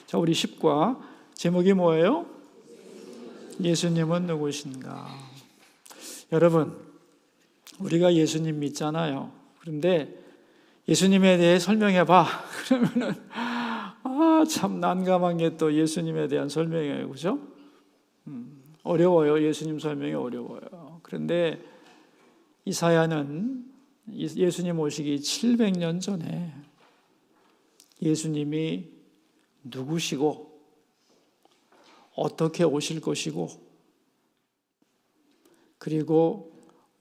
자, 우리 10과 제목이 뭐예요? 예수님은 누구신가? 여러분, 우리가 예수님 믿잖아요. 그런데 예수님에 대해 설명해봐. 그러면은 참 난감한 게 또 예수님에 대한 설명이에요. 그죠? 어려워요. 예수님 설명이 어려워요. 그런데 이사야는 예수님 오시기 700년 전에 예수님이 누구시고 어떻게 오실 것이고 그리고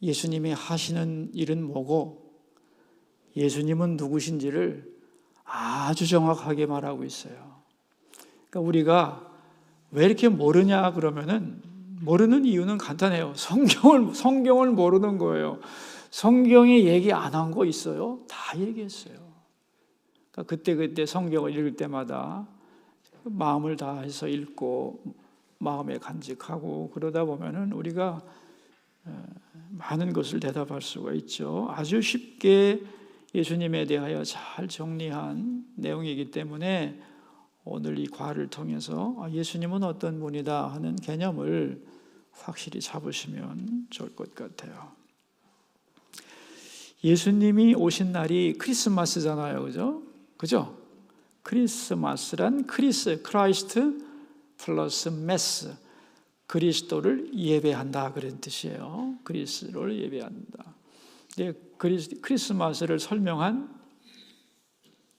예수님이 하시는 일은 뭐고 예수님은 누구신지를 아주 정확하게 말하고 있어요. 그러니까 우리가 왜 이렇게 모르냐 그러면은 모르는 이유는 간단해요. 성경을 모르는 거예요. 성경에 얘기 안 한 거 있어요? 다 얘기했어요. 그러니까 그때 성경을 읽을 때마다 마음을 다해서 읽고 마음에 간직하고 그러다 보면은 우리가 많은 것을 대답할 수가 있죠. 아주 쉽게 예수님에 대하여 잘 정리한 내용이기 때문에 오늘 이 과를 통해서 예수님은 어떤 분이다 하는 개념을 확실히 잡으시면 좋을 것 같아요. 예수님이 오신 날이 크리스마스잖아요. 그죠? 크리스마스란 크라이스트 플러스 메스, 그리스도를 예배한다 그런 뜻이에요. 그리스도를 예배한다. 크리스마스를 설명한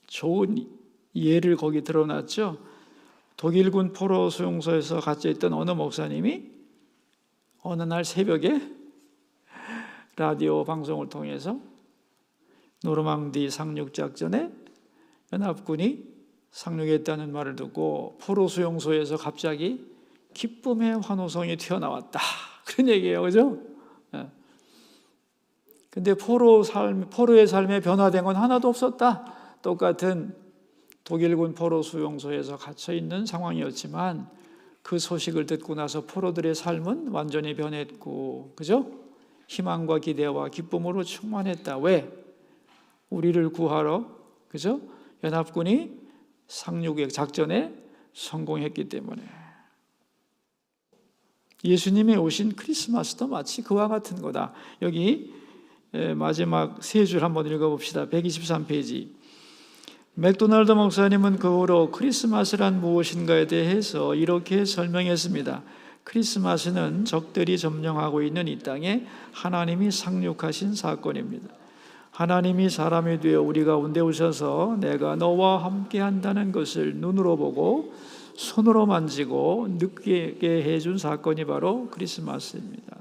좋은 예를 거기 드러났죠. 독일군 포로 수용소에서 갇혀 있던 어느 목사님이 어느 날 새벽에 라디오 방송을 통해서 노르망디 상륙작전에 연합군이 상륙했다는 말을 듣고 포로 수용소에서 갑자기 기쁨의 환호성이 튀어나왔다. 그런 얘기예요. 그죠? 근데 포로의 삶에 변화된 건 하나도 없었다. 똑같은 독일군 포로 수용소에서 갇혀 있는 상황이었지만 그 소식을 듣고 나서 포로들의 삶은 완전히 변했고, 그죠? 희망과 기대와 기쁨으로 충만했다. 왜? 우리를 구하러, 그죠? 연합군이 상륙의 작전에 성공했기 때문에. 예수님이 오신 크리스마스도 마치 그와 같은 거다. 여기 마지막 세 줄 한번 읽어봅시다. 123페이지. 맥도날드 목사님은 그 후로 크리스마스란 무엇인가에 대해서 이렇게 설명했습니다. 크리스마스는 적들이 점령하고 있는 이 땅에 하나님이 상륙하신 사건입니다. 하나님이 사람이 되어 우리 가운데 오셔서 내가 너와 함께 한다는 것을 눈으로 보고 손으로 만지고 느끼게 해준 사건이 바로 크리스마스입니다.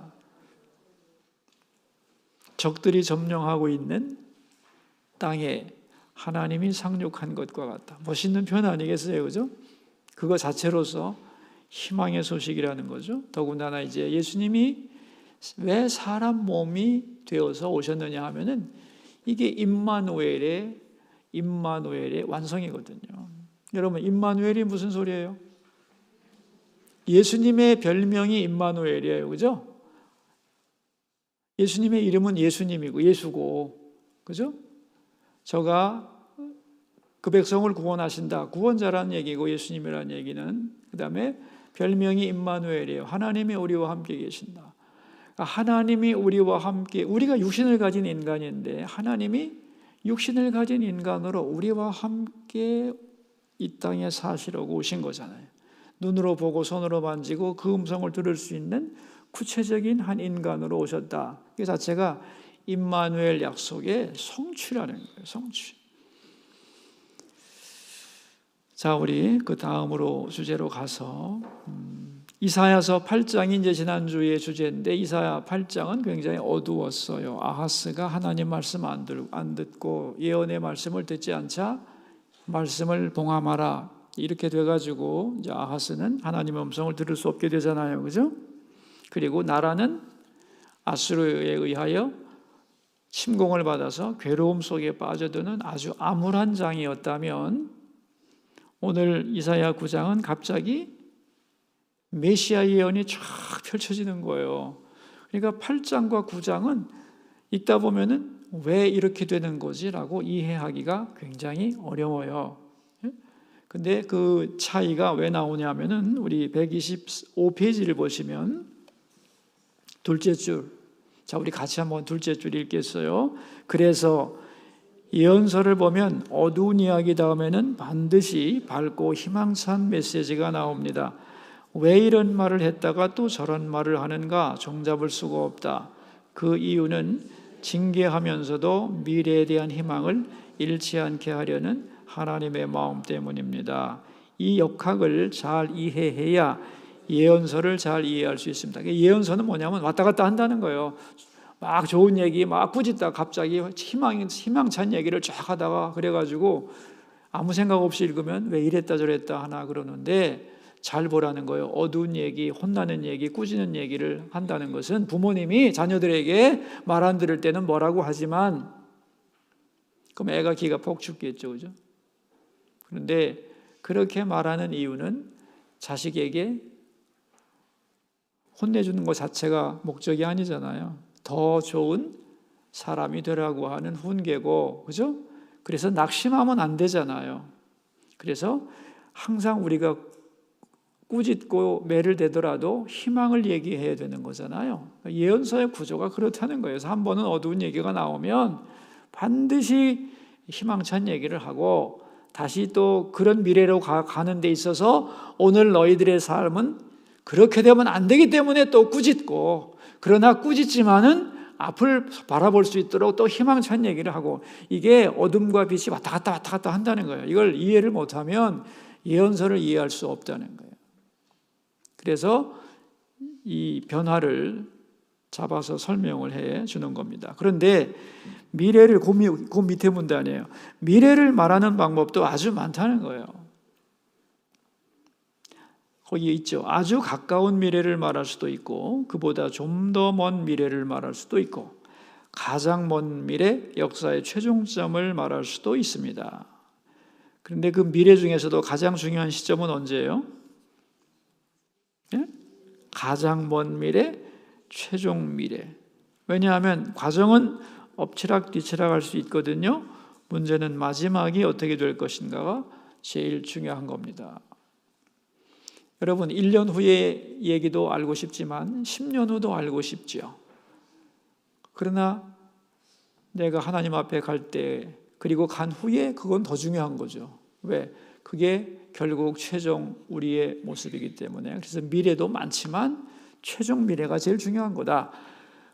적들이 점령하고 있는 땅에 하나님이 상륙한 것과 같다. 멋있는 표현 아니겠어요? 그죠? 그거 자체로서 희망의 소식이라는 거죠. 더군다나 이제 예수님이 왜 사람 몸이 되어서 오셨느냐 하면은 이게 임마누엘의 완성이거든요. 여러분, 임마누엘이 무슨 소리예요? 예수님의 별명이 임마누엘이에요. 그죠? 예수님의 이름은 예수님이고 예수고, 그죠? 저가 그 백성을 구원하신다. 구원자라는 얘기고 예수님이라는 얘기는 그 다음에 별명이 임마누엘이에요. 하나님이 우리와 함께 계신다. 하나님이 우리와 함께, 우리가 육신을 가진 인간인데 하나님이 육신을 가진 인간으로 우리와 함께 이 땅에 사시려고 오신 거잖아요. 눈으로 보고 손으로 만지고 그 음성을 들을 수 있는 구체적인 한 인간으로 오셨다. 그 자체가 임마누엘 약속의 성취라는 거예요. 성취. 자, 우리 그 다음으로 주제로 가서 이사야서 8장이 이제 지난주의 주제인데 이사야 8장은 굉장히 어두웠어요. 아하스가 하나님 말씀 안 듣고 예언의 말씀을 듣지 않자 말씀을 봉함하라 이렇게 돼가지고 이제 아하스는 하나님의 음성을 들을 수 없게 되잖아요. 그죠? 그리고 나라는 아수르에 의하여 침공을 받아서 괴로움 속에 빠져드는 아주 암울한 장이었다면 오늘 이사야 9장은 갑자기 메시아 예언이 쫙 펼쳐지는 거예요. 그러니까 8장과 9장은 읽다 보면은 왜 이렇게 되는 거지라고 이해하기가 굉장히 어려워요. 근데 그 차이가 왜 나오냐면은 우리 125페이지를 보시면 둘째 줄. 자, 우리 같이 한번 둘째 줄 읽겠어요. 그래서 예언서를 보면 어두운 이야기 다음에는 반드시 밝고 희망찬 메시지가 나옵니다. 왜 이런 말을 했다가 또 저런 말을 하는가 종잡을 수가 없다. 그 이유는 징계하면서도 미래에 대한 희망을 잃지 않게 하려는 하나님의 마음 때문입니다. 이 역학을 잘 이해해야 예언서를 잘 이해할 수 있습니다. 예언서는 뭐냐면 왔다 갔다 한다는 거예요. 막 좋은 얘기 막 꾸짖다가 갑자기 희망찬 얘기를 쫙 하다가 그래가지고 아무 생각 없이 읽으면 왜 이랬다 저랬다 하나 그러는데, 잘 보라는 거예요. 어두운 얘기, 혼나는 얘기, 꾸짖는 얘기를 한다는 것은 부모님이 자녀들에게 말 안 들을 때는 뭐라고 하지만 그럼 애가 기가 폭 죽겠죠, 그죠? 그런데 그렇게 말하는 이유는 자식에게 혼내주는 것 자체가 목적이 아니잖아요. 더 좋은 사람이 되라고 하는 훈계고, 그죠? 그래서 낙심하면 안 되잖아요. 그래서 항상 우리가 꾸짖고 매를 대더라도 희망을 얘기해야 되는 거잖아요. 예언서의 구조가 그렇다는 거예요. 그래서 한 번은 어두운 얘기가 나오면 반드시 희망찬 얘기를 하고 다시 또 그런 미래로 가는 데 있어서 오늘 너희들의 삶은 그렇게 되면 안 되기 때문에 또 꾸짖고, 그러나 꾸짖지만은 앞을 바라볼 수 있도록 또 희망찬 얘기를 하고, 이게 어둠과 빛이 왔다 갔다 한다는 거예요. 이걸 이해를 못하면 예언서를 이해할 수 없다는 거예요. 그래서 이 변화를 잡아서 설명을 해 주는 겁니다. 그런데 미래를 그 밑에 문단이에요. 미래를 말하는 방법도 아주 많다는 거예요. 거기에 있죠. 아주 가까운 미래를 말할 수도 있고 그보다 좀 더 먼 미래를 말할 수도 있고 가장 먼 미래, 역사의 최종점을 말할 수도 있습니다. 그런데 그 미래 중에서도 가장 중요한 시점은 언제예요? 네? 가장 먼 미래, 최종 미래. 왜냐하면 과정은 엎치락 뒤치락 할 수 있거든요. 문제는 마지막이 어떻게 될 것인가가 제일 중요한 겁니다. 여러분 1년 후의 얘기도 알고 싶지만 10년 후도 알고 싶죠. 그러나 내가 하나님 앞에 갈 때 그리고 간 후에 그건 더 중요한 거죠. 왜? 그게 결국 최종 우리의 모습이기 때문에. 그래서 미래도 많지만 최종 미래가 제일 중요한 거다.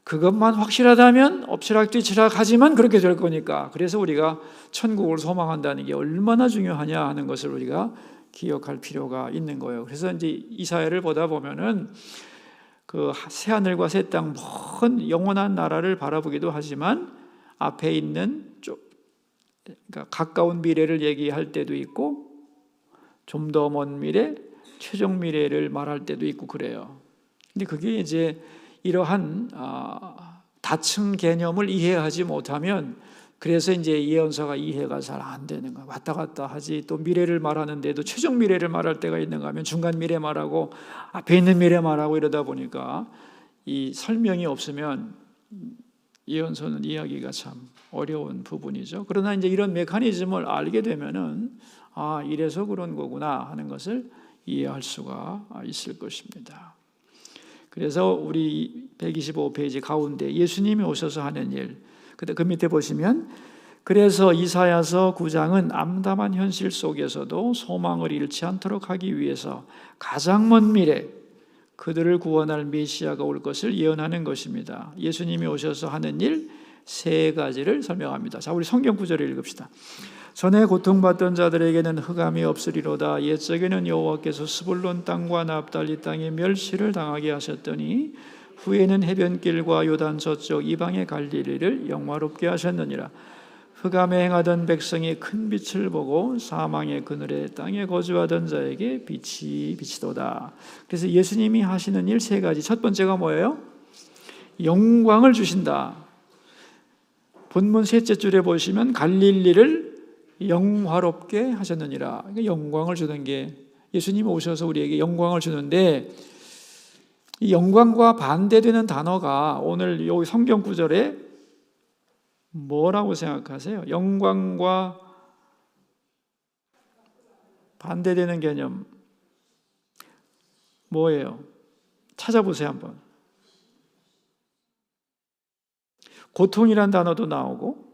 그것만 확실하다면 엎치락뒤치락 하지만 그렇게 될 거니까. 그래서 우리가 천국을 소망한다는 게 얼마나 중요하냐 하는 것을 우리가 기억할 필요가 있는 거예요. 그래서 이제 이사야를 보다 보면은 그 새 하늘과 새 땅 먼 영원한 나라를 바라보기도 하지만 앞에 있는 그러니까 가까운 미래를 얘기할 때도 있고 좀 더 먼 미래, 최종 미래를 말할 때도 있고 그래요. 근데 그게 이제 이러한 다층 개념을 이해하지 못하면 그래서 이제 예언서가 이해가 잘 안 되는 거야. 왔다 갔다 하지. 또 미래를 말하는데도 최종 미래를 말할 때가 있는가 하면 중간 미래 말하고 앞에 있는 미래 말하고 이러다 보니까 이 설명이 없으면 예언서는 이해하기가 참 어려운 부분이죠. 그러나 이제 이런 메커니즘을 알게 되면은 이래서 그런 거구나 하는 것을 이해할 수가 있을 것입니다. 그래서 우리 125페이지 가운데 예수님이 오셔서 하는 일, 그 밑에 보시면 그래서 이사야서 9장은 암담한 현실 속에서도 소망을 잃지 않도록 하기 위해서 가장 먼 미래 그들을 구원할 메시아가 올 것을 예언하는 것입니다. 예수님이 오셔서 하는 일 세 가지를 설명합니다. 자, 우리 성경 구절을 읽읍시다. 전에 고통받던 자들에게는 흑암이 없으리로다. 옛적에는 여호와께서 스불론 땅과 납달리 땅에 멸시를 당하게 하셨더니 후에는 해변길과 요단 저쪽 이방의 갈릴리를 영화롭게 하셨느니라. 흑암에 행하던 백성이 큰 빛을 보고 사망의 그늘에 땅에 거주하던 자에게 빛이 비치도다. 그래서 예수님이 하시는 일 세 가지. 첫 번째가 뭐예요? 영광을 주신다. 본문 셋째 줄에 보시면 갈릴리를 영화롭게 하셨느니라. 영광을 주는 게 예수님이 오셔서 우리에게 영광을 주는데 이 영광과 반대되는 단어가 오늘 여기 성경 구절에 뭐라고 생각하세요? 영광과 반대되는 개념 뭐예요? 찾아보세요 한번. 고통이란 단어도 나오고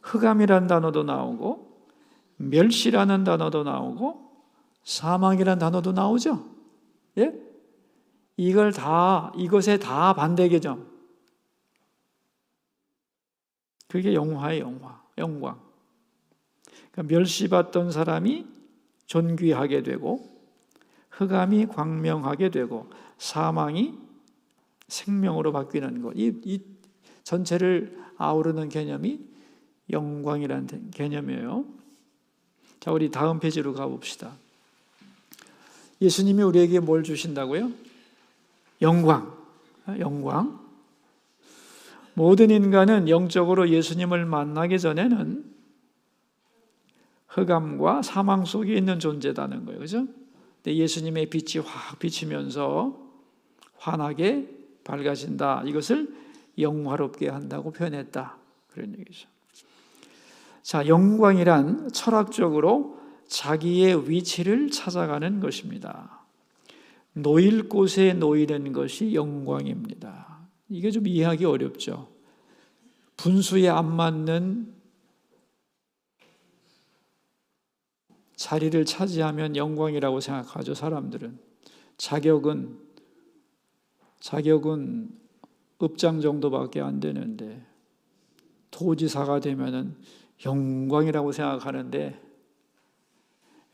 흑암이란 단어도 나오고 멸시라는 단어도 나오고 사망이란 단어도 나오죠. 예? 이것에 다 반대 개념. 그게 영화예요, 영광. 그러니까 멸시받던 사람이 존귀하게 되고 흑암이 광명하게 되고 사망이 생명으로 바뀌는 것. 이 전체를 아우르는 개념이 영광이라는 개념이에요. 자, 우리 다음 페이지로 가봅시다. 예수님이 우리에게 뭘 주신다고요? 영광. 모든 인간은 영적으로 예수님을 만나기 전에는 흑암과 사망 속에 있는 존재다는 거예요. 그죠? 근데 예수님의 빛이 확 비치면서 환하게 밝아진다. 이것을 영화롭게 한다고 표현했다. 그런 얘기죠. 자, 영광이란 철학적으로 자기의 위치를 찾아가는 것입니다. 놓일 곳에 놓이는 것이 영광입니다. 이게 좀 이해하기 어렵죠. 분수에 안 맞는 자리를 차지하면 영광이라고 생각하죠, 사람들은. 자격은 읍장 정도밖에 안 되는데 도지사가 되면은 영광이라고 생각하는데,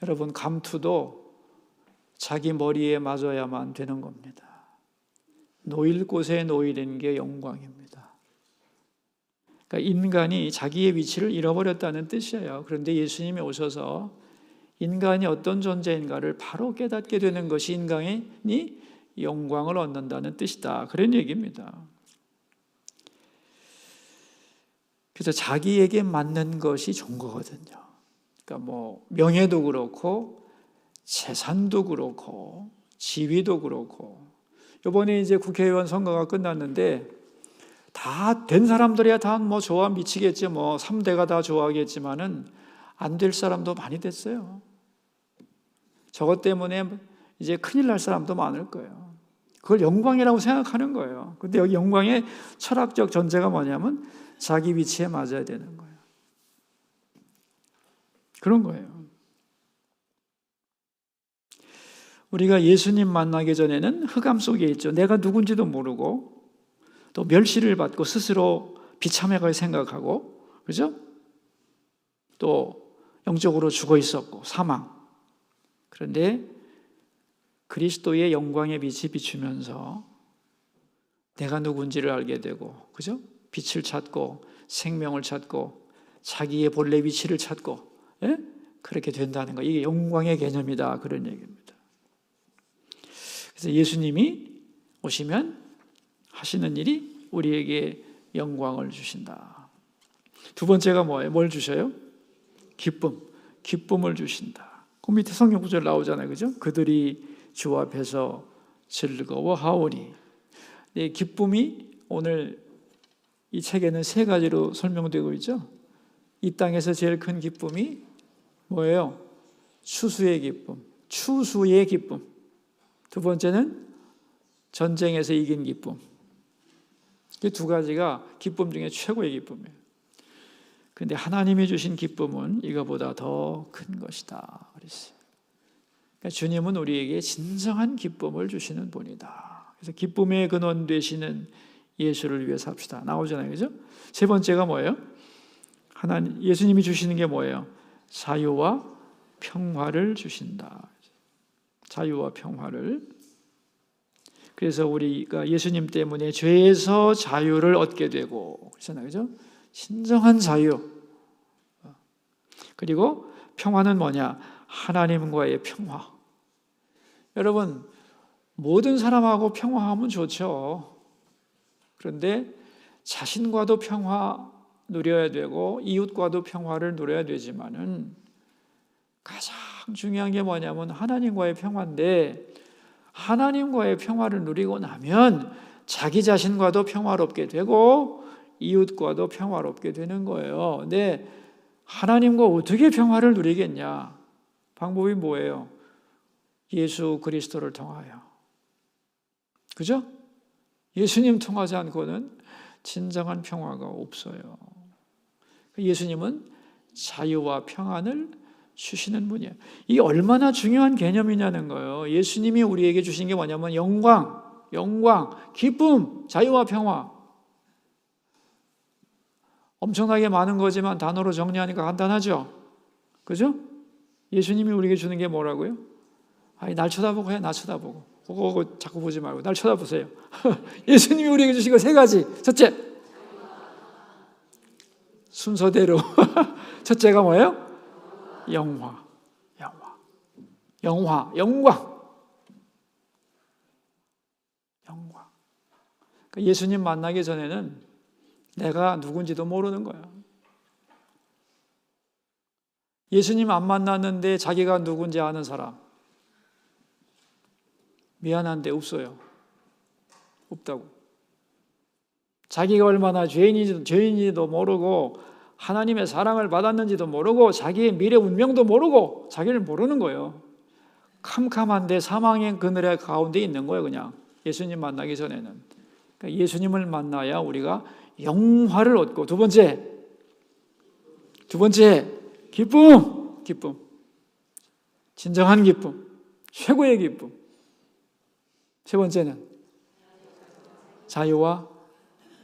여러분, 감투도 자기 머리에 맞아야만 되는 겁니다. 놓일 곳에 놓이는 게 영광입니다. 그러니까 인간이 자기의 위치를 잃어버렸다는 뜻이에요. 그런데 예수님이 오셔서 인간이 어떤 존재인가를 바로 깨닫게 되는 것이 인간이 영광을 얻는다는 뜻이다. 그런 얘기입니다. 그래서 자기에게 맞는 것이 좋은 거거든요. 그러니까 뭐 명예도 그렇고 재산도 그렇고 지위도 그렇고. 이번에 이제 국회의원 선거가 끝났는데 다 된 사람들이야 다 뭐 좋아 미치겠지, 뭐 3대가 다 좋아하겠지만은 안 될 사람도 많이 됐어요. 저것 때문에 이제 큰일 날 사람도 많을 거예요. 그걸 영광이라고 생각하는 거예요. 근데 여기 영광의 철학적 전제가 뭐냐면 자기 위치에 맞아야 되는 거예요. 그런 거예요. 우리가 예수님 만나기 전에는 흑암 속에 있죠. 내가 누군지도 모르고 또 멸시를 받고 스스로 비참하게 생각하고, 그죠? 또 영적으로 죽어 있었고 사망. 그런데 그리스도의 영광의 빛이 비추면서 내가 누군지를 알게 되고, 그죠? 빛을 찾고 생명을 찾고 자기의 본래 위치를 찾고, 예? 그렇게 된다는 거. 이게 영광의 개념이다. 그런 얘기입니다. 그래서 예수님이 오시면 하시는 일이 우리에게 영광을 주신다. 두 번째가 뭐예요? 뭘 주셔요? 기쁨을 주신다. 그 밑에 성경 구절 나오잖아요. 그죠? 그들이 주 앞에서 즐거워하오니. 네, 기쁨이 오늘 이 책에는 세 가지로 설명되고 있죠. 이 땅에서 제일 큰 기쁨이 뭐예요? 추수의 기쁨. 두 번째는 전쟁에서 이긴 기쁨. 이 두 가지가 기쁨 중에 최고의 기쁨이에요. 그런데 하나님이 주신 기쁨은 이거보다 더 큰 것이다 그랬어요. 그러니까 주님은 우리에게 진정한 기쁨을 주시는 분이다. 그래서 기쁨의 근원 되시는 예수를 위해 삽시다. 나오잖아요, 그죠? 세 번째가 뭐예요? 예수님이 주시는 게 뭐예요? 자유와 평화를 주신다. 자유와 평화를. 그래서 우리가 예수님 때문에 죄에서 자유를 얻게 되고, 그렇잖아요, 그죠? 진정한 자유. 그리고 평화는 뭐냐? 하나님과의 평화. 여러분, 모든 사람하고 평화하면 좋죠. 그런데 자신과도 평화 누려야 되고 이웃과도 평화를 누려야 되지만은 가장 중요한 게 뭐냐면 하나님과의 평화인데, 하나님과의 평화를 누리고 나면 자기 자신과도 평화롭게 되고 이웃과도 평화롭게 되는 거예요. 근데 하나님과 어떻게 평화를 누리겠냐? 방법이 뭐예요? 예수 그리스도를 통하여. 그죠? 예수님 통하지 않고는 진정한 평화가 없어요. 예수님은 자유와 평안을 주시는 분이에요. 이게 얼마나 중요한 개념이냐는 거예요. 예수님이 우리에게 주신 게 뭐냐면 영광, 기쁨, 자유와 평화. 엄청나게 많은 거지만 단어로 정리하니까 간단하죠? 그죠? 예수님이 우리에게 주는 게 뭐라고요? 아니, 날 쳐다보고 해, 나 쳐다보고. 그거 자꾸 보지 말고 날 쳐다보세요. 예수님이 우리에게 주신 거 세 가지. 첫째, 순서대로. 첫째가 뭐예요? 영광. 그러니까 예수님 만나기 전에는 내가 누군지도 모르는 거야. 예수님 안 만났는데 자기가 누군지 아는 사람. 미안한데 없어요. 없다고. 자기가 얼마나 죄인인지도 모르고 하나님의 사랑을 받았는지도 모르고 자기의 미래 운명도 모르고 자기를 모르는 거예요. 캄캄한데 사망의 그늘의 가운데 있는 거예요. 그냥 예수님 만나기 전에는. 그러니까 예수님을 만나야 우리가 영화를 얻고, 두 번째 기쁨. 진정한 기쁨, 최고의 기쁨. 세 번째는 자유와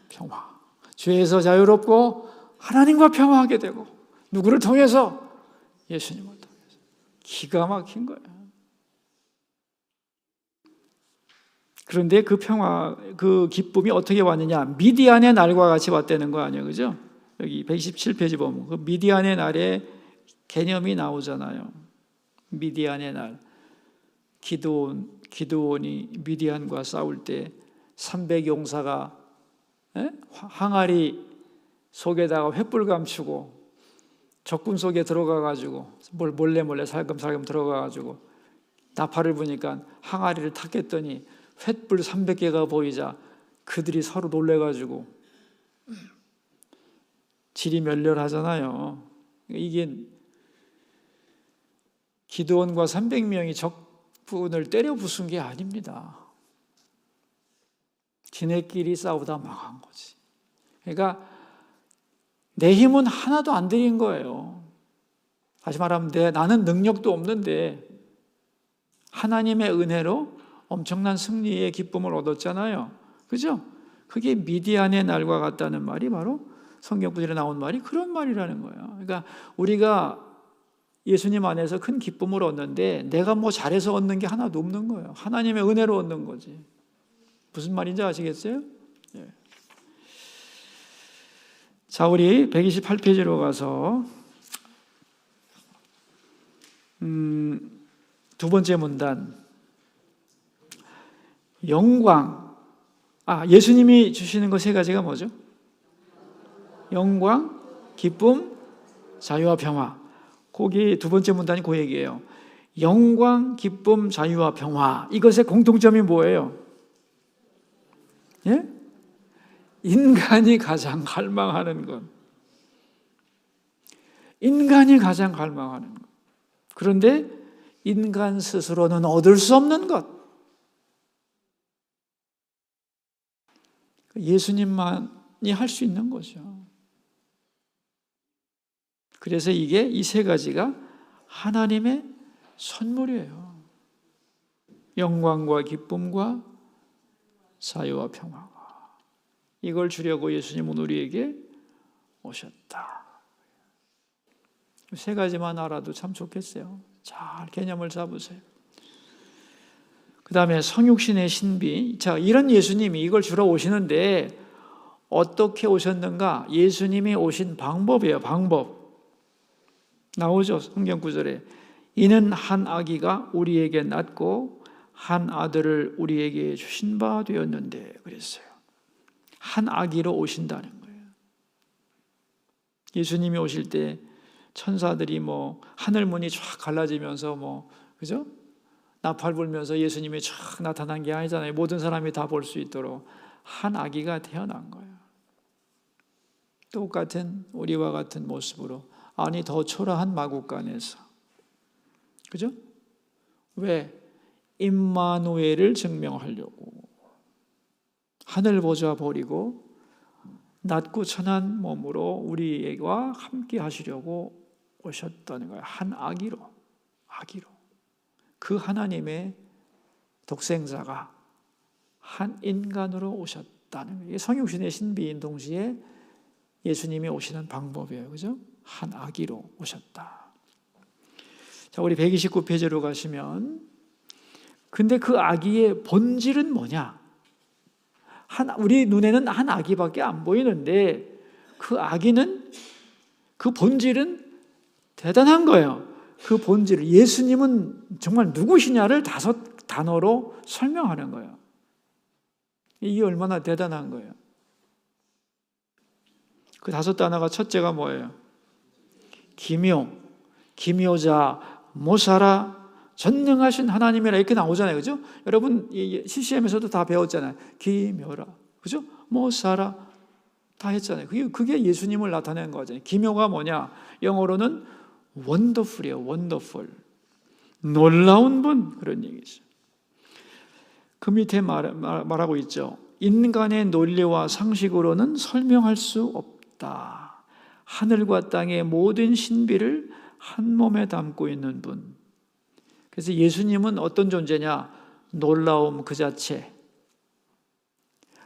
평화. 죄에서 자유롭고 하나님과 평화하게 되고, 누구를 통해서? 예수님을 통해서. 기가 막힌 거예요. 그런데 그 평화, 그 기쁨이 어떻게 왔느냐? 미디안의 날과 같이 왔다는 거 아니에요, 그죠? 여기 127페이지 보면 그 미디안의 날의 개념이 나오잖아요. 미디안의 날. 기드온이 미디안과 싸울 때 300용사가 항아리 속에다가 횃불 감추고 적군 속에 들어가가지고 몰래 살금살금 들어가가지고 나팔을 부니까 항아리를 탔겠더니 횃불 300개가 보이자 그들이 서로 놀래가지고 질이 멸렬하잖아요. 이게 기드온과 300명이 적군을 때려 부순 게 아닙니다. 지네끼리 싸우다 망한 거지. 그러니까 내 힘은 하나도 안 들인 거예요. 다시 말하면 나는 능력도 없는데 하나님의 은혜로 엄청난 승리의 기쁨을 얻었잖아요. 그죠? 그게 미디안의 날과 같다는 말이 바로 성경 구절에 나온 말이 그런 말이라는 거예요. 그러니까 우리가 예수님 안에서 큰 기쁨을 얻는데 내가 뭐 잘해서 얻는 게 하나도 없는 거예요. 하나님의 은혜로 얻는 거지. 무슨 말인지 아시겠어요? 예. 자, 우리 128페이지로 가서 두 번째 문단. 영광. 예수님이 주시는 거 세 가지가 뭐죠? 영광, 기쁨, 자유와 평화. 거기 두 번째 문단이 그 얘기예요. 영광, 기쁨, 자유와 평화. 이것의 공통점이 뭐예요? 예? 인간이 가장 갈망하는 것. 인간이 가장 갈망하는 것. 그런데 인간 스스로는 얻을 수 없는 것. 예수님만이 할 수 있는 거죠. 그래서 이 세 가지가 하나님의 선물이에요. 영광과 기쁨과 자유와 평화가. 이걸 주려고 예수님은 우리에게 오셨다. 세 가지만 알아도 참 좋겠어요. 잘 개념을 잡으세요. 그 다음에 성육신의 신비. 자, 이런 예수님이 이걸 주러 오시는데 어떻게 오셨는가? 예수님이 오신 방법이에요. 방법. 나오죠, 성경 구절에. 이는 한 아기가 우리에게 낳고 한 아들을 우리에게 주신 바 되었는데 그랬어요. 한 아기로 오신다는 거예요. 예수님이 오실 때 천사들이 하늘 문이 쫙 갈라지면서 그죠? 나팔 불면서 예수님이 쫙 나타난 게 아니잖아요. 모든 사람이 다 볼 수 있도록 한 아기가 태어난 거예요. 똑같은 우리와 같은 모습으로, 아니 더 초라한 마국간에서 그죠? 왜? 임마누엘을 증명하려고. 하늘 보좌 버리고 낮고 천한 몸으로 우리와 함께 하시려고 오셨다는 거예요. 한 아기로. 그 하나님의 독생자가 한 인간으로 오셨다는 거예요. 성육신의 신비인 동시에 예수님이 오시는 방법이에요. 그죠? 한 아기로 오셨다. 자, 우리 129페이지로 가시면, 근데 그 아기의 본질은 뭐냐? 우리 눈에는 한 아기밖에 안 보이는데 그 아기는, 그 본질은 대단한 거예요. 그 본질을, 예수님은 정말 누구시냐를 5단어로 설명하는 거예요. 이게 얼마나 대단한 거예요. 그 5단어가 첫째가 뭐예요? 기묘자, 모사라, 전능하신 하나님이라 이렇게 나오잖아요. 그죠? 여러분 CCM에서도 다 배웠잖아요. 기묘라, 그죠? 모사라 다 했잖아요. 그게 예수님을 나타낸 거잖아요. 기묘가 뭐냐? 영어로는 원더풀이에요. 원더풀, 놀라운 분, 그런 얘기죠. 그 밑에 말하고 있죠. 인간의 논리와 상식으로는 설명할 수 없다. 하늘과 땅의 모든 신비를 한 몸에 담고 있는 분. 그래서 예수님은 어떤 존재냐? 놀라움 그 자체.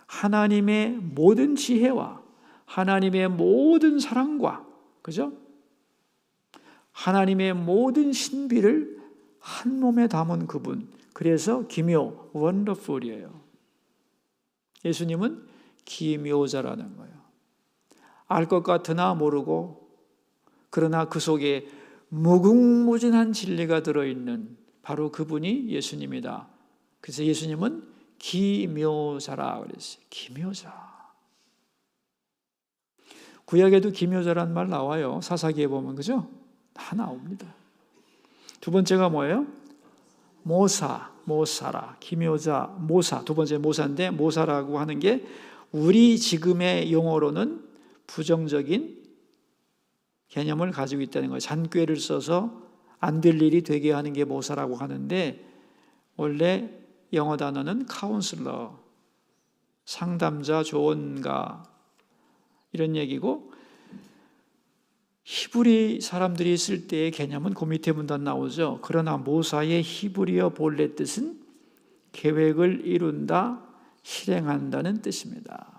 하나님의 모든 지혜와 하나님의 모든 사랑과, 그죠? 하나님의 모든 신비를 한 몸에 담은 그분. 그래서 기묘, 원더풀이에요. 예수님은 기묘자라는 거예요. 알 것 같으나 모르고, 그러나 그 속에 무궁무진한 진리가 들어있는 바로 그분이 예수님이다. 그래서 예수님은 기묘자라 그랬어요. 기묘자. 구약에도 기묘자라는 말 나와요. 사사기에 보면, 그죠? 다 나옵니다. 두 번째가 뭐예요? 모사라. 기묘자, 모사. 두 번째 모사인데, 모사라고 하는 게 우리 지금의 용어로는 부정적인 개념을 가지고 있다는 거예요. 잔꾀를 써서 안 될 일이 되게 하는 게 모사라고 하는데, 원래 영어 단어는 카운슬러, 상담자, 조언가, 이런 얘기고, 히브리 사람들이 쓸 때의 개념은 그 밑에 문단 나오죠. 그러나 모사의 히브리어 본래 뜻은 계획을 이룬다, 실행한다는 뜻입니다.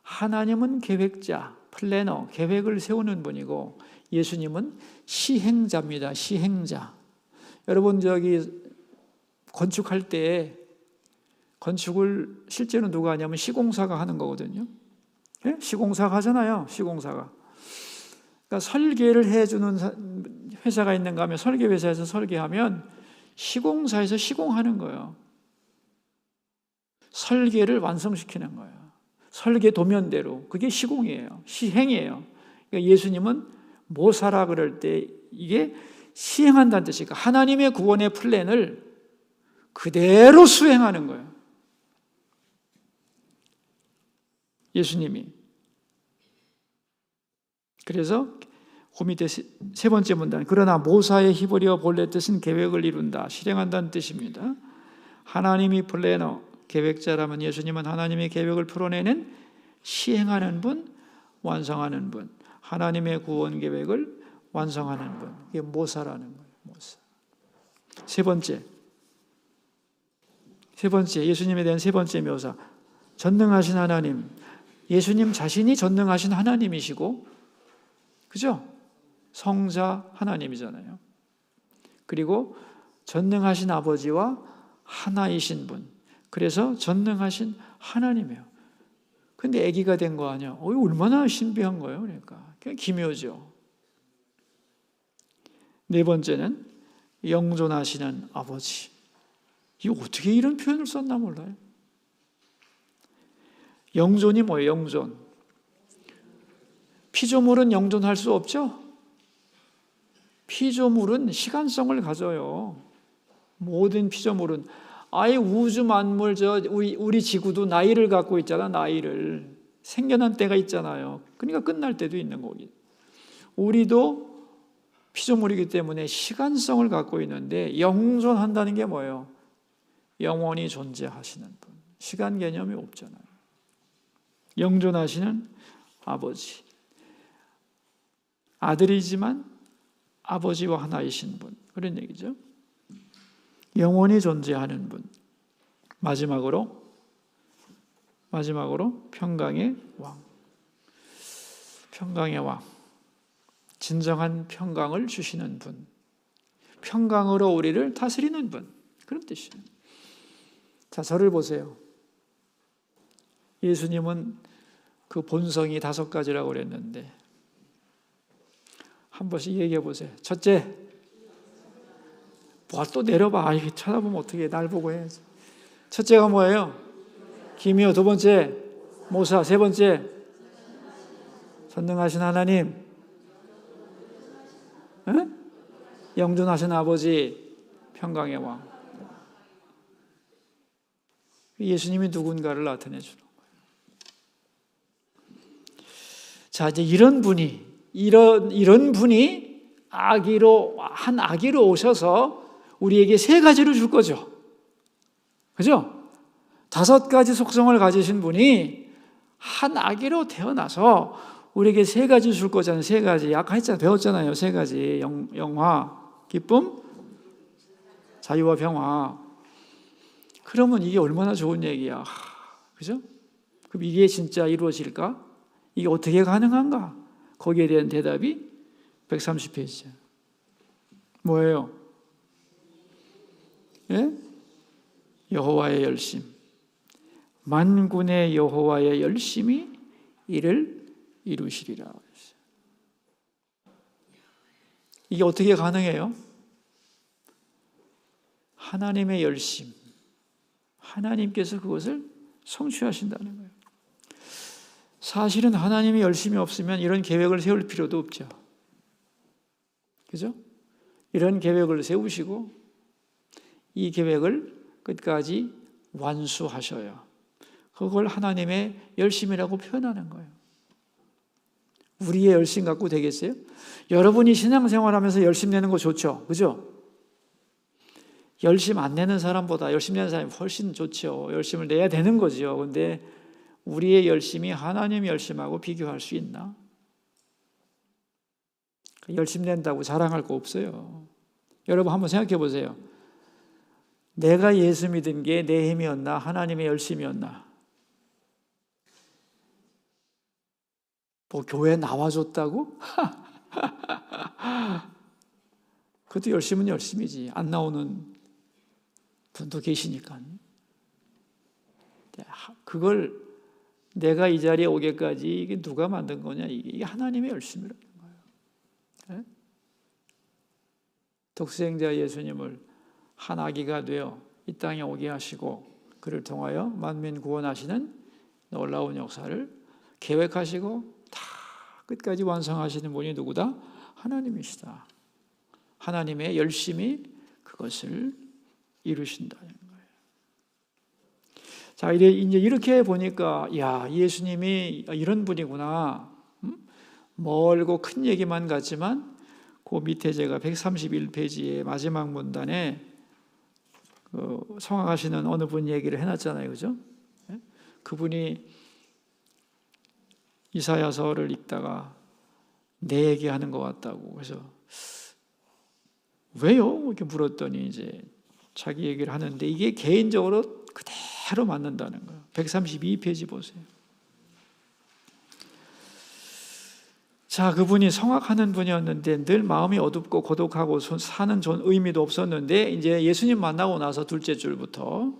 하나님은 계획자, 플래너, 계획을 세우는 분이고, 예수님은 시행자입니다. 시행자. 여러분 건축할 때 건축을 실제로 누가 하냐면 시공사가 하는 거거든요. 네? 시공사가 하잖아요. 시공사가. 그러니까 설계를 해주는 회사가 있는가 하면 설계회사에서 설계하면 시공사에서 시공하는 거예요. 설계를 완성시키는 거예요. 설계 도면대로. 그게 시공이에요. 시행이에요. 그러니까 예수님은 모사라 그럴 때 이게 시행한다는 뜻이니까 하나님의 구원의 플랜을 그대로 수행하는 거예요. 예수님이. 그래서 그 밑에 세 번째 문단, 그러나 모사의 히브리어 본래 뜻은 계획을 이룬다, 실행한다는 뜻입니다. 하나님이 플래너, 계획자라면 예수님은 하나님의 계획을 풀어내는 시행하는 분, 완성하는 분, 하나님의 구원 계획을 완성하는 분. 이게 모사라는 거예요. 모사. 세 번째, 예수님에 대한 세 번째 묘사, 전능하신 하나님. 예수님 자신이 전능하신 하나님이시고, 그죠? 성자 하나님이잖아요. 그리고 전능하신 아버지와 하나이신 분. 그래서 전능하신 하나님이에요. 근데 아기가 된 거 아니야? 얼마나 신비한 거예요. 그러니까 그냥 기묘죠. 네 번째는 영존하시는 아버지. 이거 어떻게 이런 표현을 썼나 몰라요. 영존이 뭐예요? 영존. 피조물은 영존할 수 없죠? 피조물은 시간성을 가져요. 모든 피조물은. 아예 우주 만물, 우리 지구도 나이를 갖고 있잖아, 나이를. 생겨난 때가 있잖아요. 그러니까 끝날 때도 있는 거기. 우리도 피조물이기 때문에 시간성을 갖고 있는데 영존한다는 게 뭐예요? 영원히 존재하시는 분. 시간 개념이 없잖아요. 영존하시는 아버지. 아들이지만 아버지와 하나이신 분. 그런 얘기죠. 영원히 존재하는 분. 마지막으로 평강의 왕. 평강의 왕. 진정한 평강을 주시는 분. 평강으로 우리를 다스리는 분. 그런 뜻이에요. 자, 저를 보세요. 예수님은 그 본성이 5가지라고 그랬는데 한 번씩 얘기해 보세요. 첫째, 뭐 또 내려봐. 이게 쳐다보면 어떻게 날 보고 해야지. 첫째가 뭐예요? 기묘. 두 번째, 모사. 세 번째, 전능하신 하나님. 응? 영존하신 아버지, 평강의 왕. 예수님이 누군가를 나타내 주는 거예요. 자, 이제 이런 분이 한 아기로 오셔서 우리에게 3가지를 줄 거죠. 그죠? 5가지 속성을 가지신 분이 한 아기로 태어나서 우리에게 3가지 줄 거잖아요. 3가지. 아까 배웠잖아요. 3가지. 영화, 기쁨, 자유와 평화. 그러면 이게 얼마나 좋은 얘기야. 그죠? 그럼 이게 진짜 이루어질까? 이게 어떻게 가능한가? 거기에 대한 대답이 130페이지죠. 뭐예요? 예? 여호와의 열심. 만군의 여호와의 열심이 이를 이루시리라. 이게 어떻게 가능해요? 하나님의 열심. 하나님께서 그것을 성취하신다는 거예요. 사실은 하나님이 열심이 없으면 이런 계획을 세울 필요도 없죠. 그죠? 이런 계획을 세우시고 이 계획을 끝까지 완수하셔요. 그걸 하나님의 열심이라고 표현하는 거예요. 우리의 열심 갖고 되겠어요? 여러분이 신앙생활하면서 열심 내는 거 좋죠? 그죠? 열심 안 내는 사람보다 열심 내는 사람이 훨씬 좋죠. 열심을 내야 되는 거죠. 그런데 우리의 열심이 하나님의 열심하고 비교할 수 있나? 열심 낸다고 자랑할 거 없어요. 여러분 한번 생각해 보세요. 내가 예수 믿은 게 내 힘이었나? 하나님의 열심이었나? 뭐 교회 나와줬다고? 그것도 열심은 열심이지. 안 나오는 분도 계시니까. 그걸 내가 이 자리에 오게까지 이게 누가 만든 거냐? 이게 하나님의 열심이라는 거예요. 독생자 예수님을 한 아기가 되어 이 땅에 오게 하시고 그를 통하여 만민 구원하시는 놀라운 역사를 계획하시고 다 끝까지 완성하시는 분이 누구다? 하나님이시다. 하나님의 열심이 그것을 이루신다는 거예요. 자, 이제 이렇게 보니까 야, 예수님이 이런 분이구나. 멀고 큰 얘기만 같지만 그 밑에 제가 131페이지의 마지막 문단에 성황하시는 어느 분 얘기를 해놨잖아요. 그죠? 그분이 이사야서를 읽다가 내 얘기하는 것 같다고. 그래서 왜요? 이렇게 물었더니 이제 자기 얘기를 하는데 이게 개인적으로 그대로 맞는다는 거예요. 132페이지 보세요. 자, 그분이 성악하는 분이었는데 늘 마음이 어둡고 고독하고 사는 의미도 없었는데 이제 예수님 만나고 나서 둘째 줄부터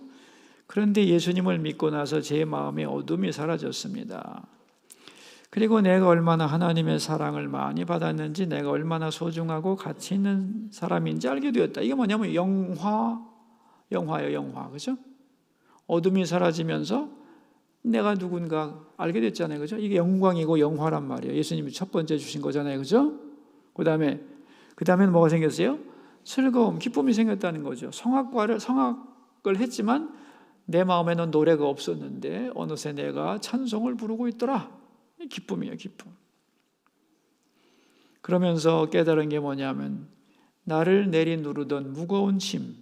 그런데 예수님을 믿고 나서 제 마음의 어둠이 사라졌습니다. 그리고 내가 얼마나 하나님의 사랑을 많이 받았는지 내가 얼마나 소중하고 가치 있는 사람인지 알게 되었다. 이게 뭐냐면 영화예요, 영화. 그죠? 어둠이 사라지면서 내가 누군가 알게 됐잖아요. 그죠? 이게 영광이고 영화란 말이에요. 예수님이 첫 번째 주신 거잖아요. 그죠? 그다음에는 뭐가 생겼어요? 즐거움, 기쁨이 생겼다는 거죠. 성악을 했지만 내 마음에는 노래가 없었는데 어느새 내가 찬송을 부르고 있더라. 기쁨이에요, 기쁨. 그러면서 깨달은 게 뭐냐면 나를 내리누르던 무거운 짐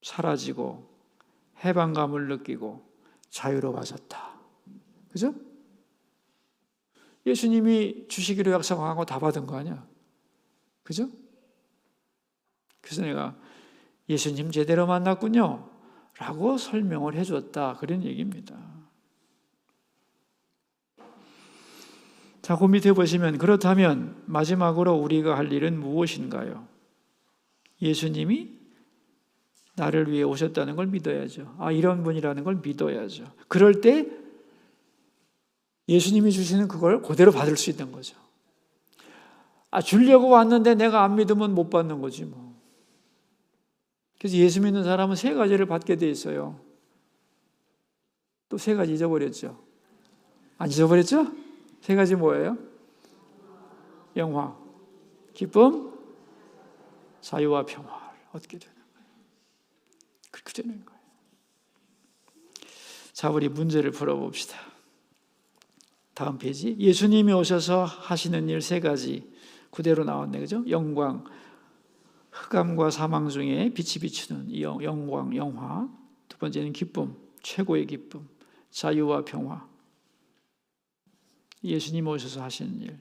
사라지고 해방감을 느끼고 자유로워졌다. 그죠? 예수님이 주시기로 약속하고 다 받은 거 아니야? 그죠? 그래서 내가 예수님 제대로 만났군요 라고 설명을 해줬다, 그런 얘기입니다. 자, 그 밑에 보시면 그렇다면 마지막으로 우리가 할 일은 무엇인가요? 예수님이 나를 위해 오셨다는 걸 믿어야죠. 이런 분이라는 걸 믿어야죠. 그럴 때 예수님이 주시는 그걸 그대로 받을 수 있는 거죠. 주려고 왔는데 내가 안 믿으면 못 받는 거지 뭐. 그래서 예수 믿는 사람은 세 가지를 받게 돼 있어요. 또 세 가지 잊어버렸죠? 안 잊어버렸죠? 세 가지 뭐예요? 영화, 기쁨, 자유와 평화를 얻게 되는 거예요. 그렇게 되는 거예요. 자, 우리 문제를 풀어봅시다. 다음 페이지. 예수님이 오셔서 하시는 일 세 가지 그대로 나왔네, 그죠? 영광, 흑암과 사망 중에 빛이 비추는 이 영광, 영화. 두 번째는 기쁨, 최고의 기쁨, 자유와 평화. 예수님 오셔서 하시는 일.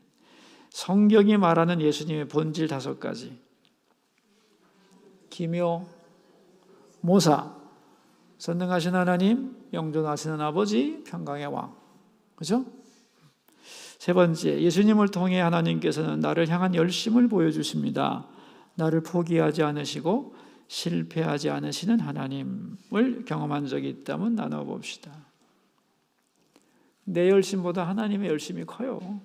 성경이 말하는 예수님의 본질 5가지. 기묘, 모사, 선능하신 하나님, 영존하시는 아버지, 평강의 왕. 그죠? 세 번째, 예수님을 통해 하나님께서는 나를 향한 열심을 보여주십니다. 나를 포기하지 않으시고 실패하지 않으시는 하나님을 경험한 적이 있다면 나눠봅시다. 내 열심보다 하나님의 열심이 커요.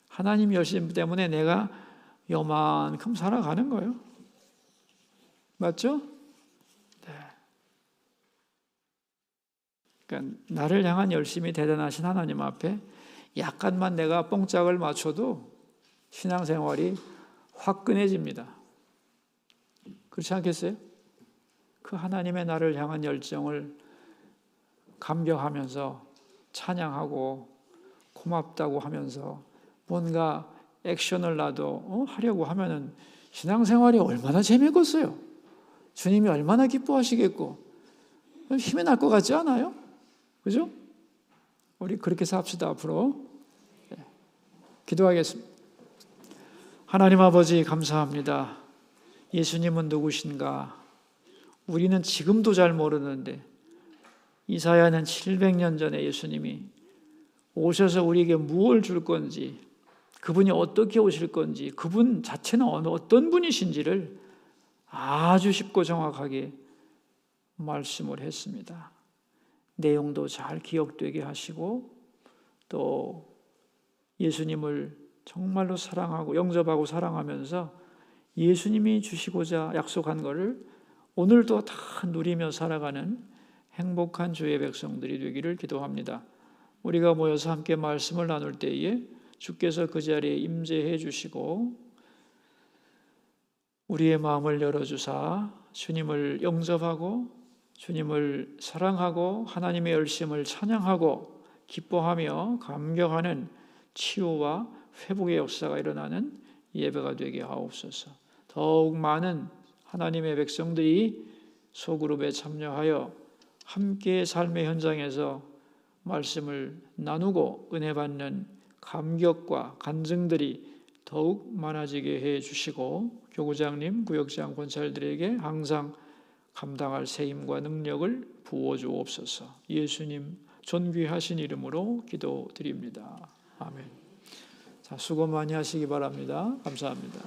하나님 열심 때문에 내가 요만큼 살아가는 거예요. 맞죠? 네. 그러니까 나를 향한 열심이 대단하신 하나님 앞에 약간만 내가 뽕짝을 맞춰도 신앙생활이 화끈해집니다. 그렇지 않겠어요? 그 하나님의 나를 향한 열정을 감격하면서 찬양하고 고맙다고 하면서 뭔가 액션을 나도 하려고 하면은 신앙생활이 얼마나 재미있겠어요. 주님이 얼마나 기뻐하시겠고 힘이 날 것 같지 않아요? 그죠? 우리 그렇게 삽시다. 앞으로 기도하겠습니다. 하나님 아버지 감사합니다. 예수님은 누구신가? 우리는 지금도 잘 모르는데 이사야는 700년 전에 예수님이 오셔서 우리에게 무엇을 줄 건지, 그분이 어떻게 오실 건지, 그분 자체는 어떤 분이신지를 아주 쉽고 정확하게 말씀을 했습니다. 내용도 잘 기억되게 하시고 또 예수님을 정말로 사랑하고 영접하고 사랑하면서 예수님이 주시고자 약속한 것을 오늘도 다 누리며 살아가는 행복한 주의 백성들이 되기를 기도합니다. 우리가 모여서 함께 말씀을 나눌 때에 주께서 그 자리에 임재해 주시고 우리의 마음을 열어주사 주님을 영접하고 주님을 사랑하고 하나님의 열심을 찬양하고 기뻐하며 감격하는 치유와 회복의 역사가 일어나는 예배가 되게 하옵소서. 더욱 많은 하나님의 백성들이 소그룹에 참여하여 함께 삶의 현장에서 말씀을 나누고 은혜 받는 감격과 간증들이 더욱 많아지게 해 주시고 교구장님, 구역장 권사들에게 항상 감당할 세임과 능력을 부어 주옵소서. 예수님 존귀하신 이름으로 기도드립니다. 아멘. 자, 수고 많이 하시기 바랍니다. 감사합니다.